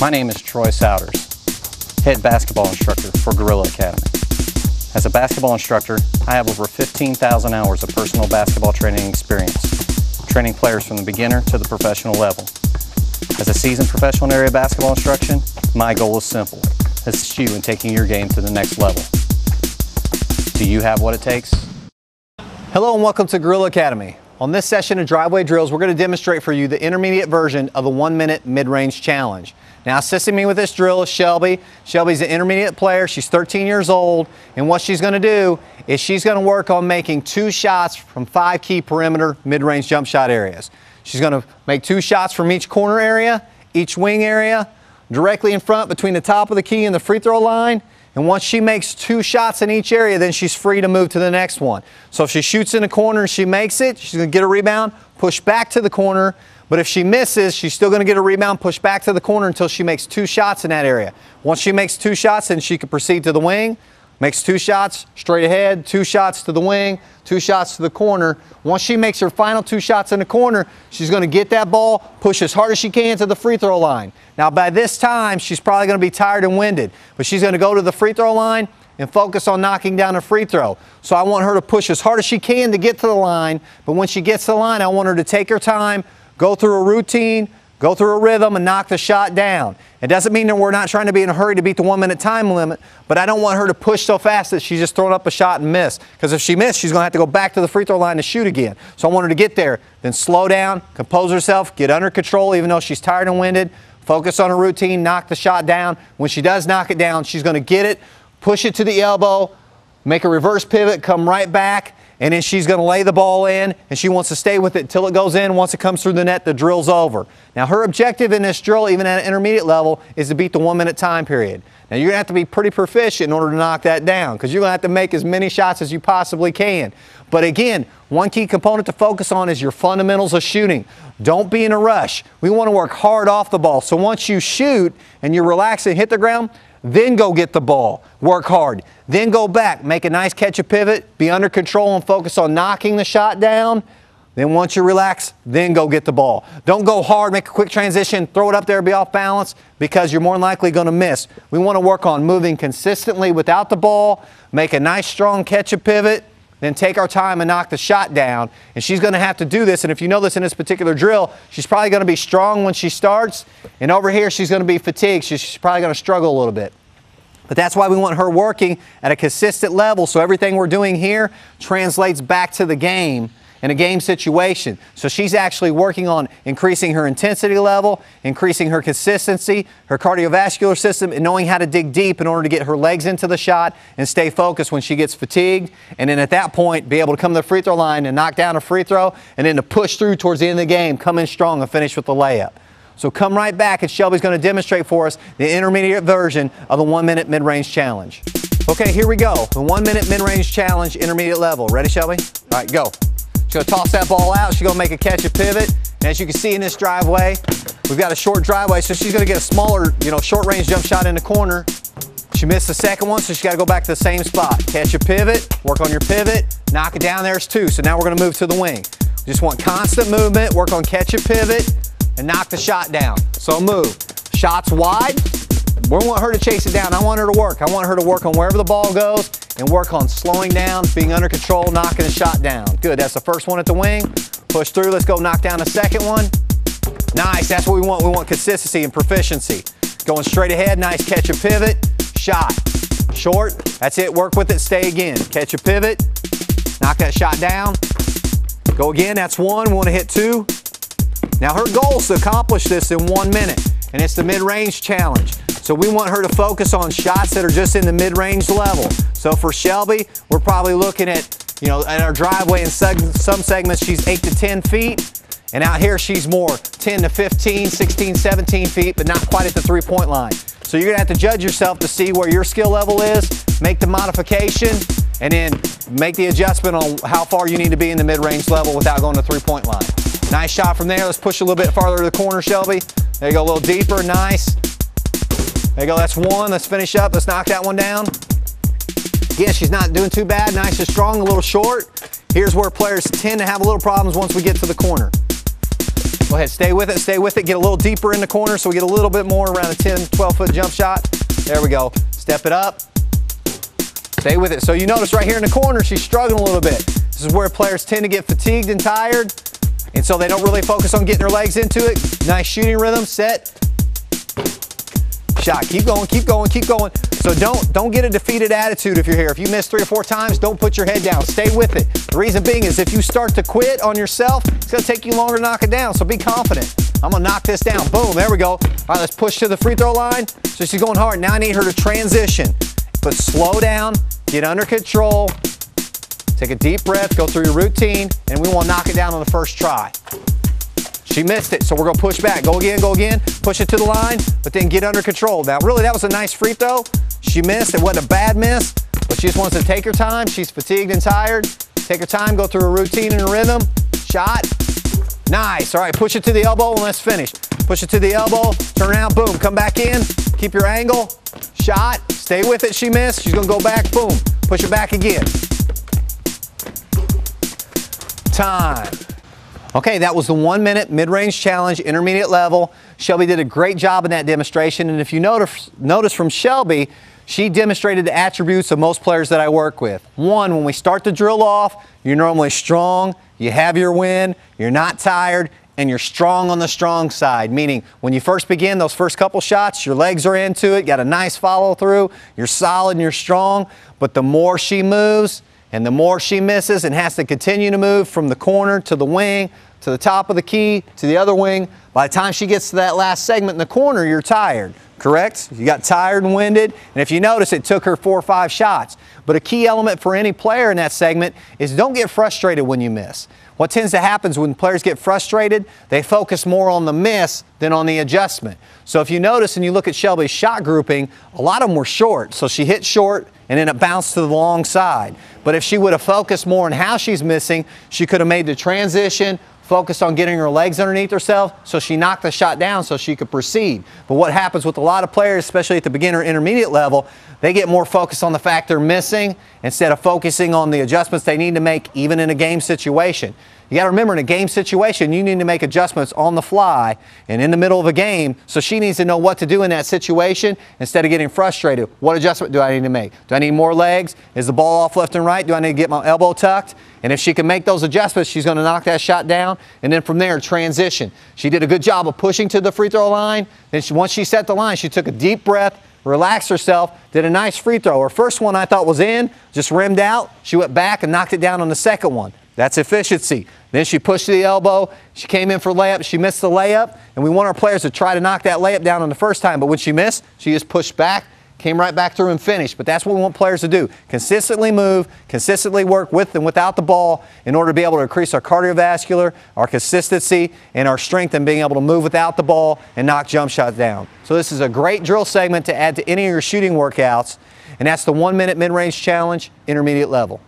My name is Troy Souders, head basketball instructor for Goalrilla Academy. As a basketball instructor, I have over 15,000 hours of personal basketball training experience, training players from the beginner to the professional level. As a seasoned professional in area basketball instruction, my goal is simple: assist you in taking your game to the next level. Do you have what it takes? Hello and welcome to Goalrilla Academy. On this session of driveway drills, we're going to demonstrate for you the intermediate version of the 1-minute mid-range challenge. Now, assisting me with this drill is Shelby. Shelby's an intermediate player. She's 13 years old, and what she's going to do is she's going to work on making 2 shots from 5 key perimeter mid-range jump shot areas. She's going to make 2 shots from each corner area, each wing area, directly in front between the top of the key and the free throw line. And once she makes 2 shots in each area, then she's free to move to the next one. So if she shoots in the corner and she makes it, she's going to get a rebound, push back to the corner. But if she misses, she's still going to get a rebound, push back to the corner until she makes 2 shots in that area. Once she makes 2 shots, then she can proceed to the wing, makes 2 shots straight ahead, 2 shots to the wing, 2 shots to the corner. Once she makes her final 2 shots in the corner, she's going to get that ball, push as hard as she can to the free throw line. Now, by this time, she's probably going to be tired and winded, but she's going to go to the free throw line and focus on knocking down a free throw. So I want her to push as hard as she can to get to the line, but when she gets to the line, I want her to take her time, go through a routine, go through a rhythm, and knock the shot down. It doesn't mean that we're not trying to be in a hurry to beat the 1-minute time limit, but I don't want her to push so fast that she's just throwing up a shot and miss. Because if she missed, she's going to have to go back to the free throw line to shoot again. So I want her to get there, then slow down, compose herself, get under control even though she's tired and winded, focus on her routine, knock the shot down. When she does knock it down, she's going to get it, push it to the elbow, make a reverse pivot, come right back, and then she's going to lay the ball in, and she wants to stay with it until it goes in. Once it comes through the net, the drill's over. Now, her objective in this drill, even at an intermediate level, is to beat the 1-minute time period. Now, you're going to have to be pretty proficient in order to knock that down, because you're going to have to make as many shots as you possibly can. But again, one key component to focus on is your fundamentals of shooting. Don't be in a rush. We want to work hard off the ball. So once you shoot and you relax and hit the ground, then go get the ball, work hard, then go back, make a nice catch a pivot, be under control and focus on knocking the shot down. Then once you relax, then go get the ball. Don't go hard, make a quick transition, throw it up there, be off balance, because you're more than likely going to miss. We want to work on moving consistently without the ball, make a nice strong catch a pivot, then take our time and knock the shot down. And she's going to have to do this, and if you know this in this particular drill, she's probably going to be strong when she starts, and over here she's going to be fatigued. She's probably going to struggle a little bit. But that's why we want her working at a consistent level, so everything we're doing here translates back to the game in a game situation. So she's actually working on increasing her intensity level, increasing her consistency, her cardiovascular system, and knowing how to dig deep in order to get her legs into the shot and stay focused when she gets fatigued. And then at that point, be able to come to the free throw line and knock down a free throw, and then to push through towards the end of the game, come in strong and finish with the layup. So come right back, and Shelby's going to demonstrate for us the intermediate version of the 1-minute mid-range challenge. Okay, here we go. The 1-minute mid-range challenge, intermediate level. Ready, Shelby? All right, go. She's going to toss that ball out. She's going to make a catch a pivot. And as you can see in this driveway, we've got a short driveway, so she's going to get a smaller, short-range jump shot in the corner. She missed the second one, so she's got to go back to the same spot. Catch a pivot, work on your pivot, knock it down. There's 2. So now we're going to move to the wing. We just want constant movement, work on catch a pivot, and knock the shot down. So move. Shots wide. We want her to chase it down. I want her to work. I want her to work on wherever the ball goes and work on slowing down, being under control, knocking the shot down. Good. That's the first one at the wing. Push through. Let's go knock down the second one. Nice. That's what we want. We want consistency and proficiency. Going straight ahead. Nice catch a pivot. Shot. Short. That's it. Work with it. Stay again. Catch a pivot. Knock that shot down. Go again. That's 1. We want to hit 2. Now her goal is to accomplish this in 1 minute, and it's the mid-range challenge. So we want her to focus on shots that are just in the mid-range level. So for Shelby, we're probably looking at, at our driveway in some segments she's 8 to 10 feet, and out here she's more 10 to 15, 16, 17 feet, but not quite at the 3-point line. So you're going to have to judge yourself to see where your skill level is, make the modification, and then make the adjustment on how far you need to be in the mid-range level without going to the 3-point line. Nice shot from there. Let's push a little bit farther to the corner, Shelby. There you go, a little deeper. Nice. There you go, that's 1. Let's finish up. Let's knock that one down. Yeah, she's not doing too bad. Nice and strong, a little short. Here's where players tend to have a little problems once we get to the corner. Go ahead, stay with it, get a little deeper in the corner so we get a little bit more around a 10, 12-foot jump shot. There we go. Step it up. Stay with it. So you notice right here in the corner, she's struggling a little bit. This is where players tend to get fatigued and tired, and so they don't really focus on getting their legs into it. Nice shooting rhythm, set, shot. Keep going, keep going, keep going. So don't get a defeated attitude if you're here. If you miss 3 or 4 times, don't put your head down. Stay with it. The reason being is if you start to quit on yourself, it's going to take you longer to knock it down, so be confident. I'm going to knock this down. Boom, there we go. All right, let's push to the free throw line. So she's going hard. Now I need her to transition. But slow down, get under control, take a deep breath, go through your routine, and we want to knock it down on the first try. She missed it, so we're going to push back. Go again, push it to the line, but then get under control. Now, really, that was a nice free throw. She missed. It wasn't a bad miss, but she just wants to take her time. She's fatigued and tired. Take her time, go through a routine and a rhythm. Shot. Nice. All right, push it to the elbow and let's finish. Push it to the elbow, turn around, boom, come back in. Keep your angle. Shot. Stay with it. She missed. She's going to go back, boom. Push it back again. Time. Okay, that was the 1 minute mid-range challenge, intermediate level. Shelby did a great job in that demonstration, and if you notice from Shelby, she demonstrated the attributes of most players that I work with. 1, when we start the drill off, you're normally strong, you have your wind, you're not tired, and you're strong on the strong side, meaning when you first begin, those first couple shots, your legs are into it, got a nice follow through, you're solid and you're strong, but the more she moves, and the more she misses and has to continue to move from the corner to the wing, to the top of the key, to the other wing, by the time she gets to that last segment in the corner, you're tired, correct? You got tired and winded, and if you notice, it took her 4 or 5 shots. But a key element for any player in that segment is don't get frustrated when you miss. What tends to happen is when players get frustrated, they focus more on the miss than on the adjustment. So if you notice and you look at Shelby's shot grouping, a lot of them were short. So she hit short and then it bounced to the long side. But if she would have focused more on how she's missing, she could have made the transition, focused on getting her legs underneath herself, so she knocked the shot down so she could proceed. But what happens with a lot of players, especially at the beginner intermediate level, they get more focused on the fact they're missing instead of focusing on the adjustments they need to make even in a game situation. You got to remember, in a game situation, you need to make adjustments on the fly and in the middle of a game, so she needs to know what to do in that situation instead of getting frustrated. What adjustment do I need to make? Do I need more legs? Is the ball off left and right? Do I need to get my elbow tucked? And if she can make those adjustments, she's going to knock that shot down, and then from there, transition. She did a good job of pushing to the free throw line. Then once she set the line, she took a deep breath, relaxed herself, did a nice free throw. Her first one I thought was in, just rimmed out. She went back and knocked it down on the second one. That's efficiency. Then she pushed to the elbow. She came in for layup. She missed the layup, and we want our players to try to knock that layup down on the first time. But when she missed, she just pushed back, came right back through and finished. But that's what we want players to do. Consistently move, consistently work with and without the ball in order to be able to increase our cardiovascular, our consistency, and our strength in being able to move without the ball and knock jump shots down. So this is a great drill segment to add to any of your shooting workouts, and that's the 1 minute mid-range challenge, intermediate level.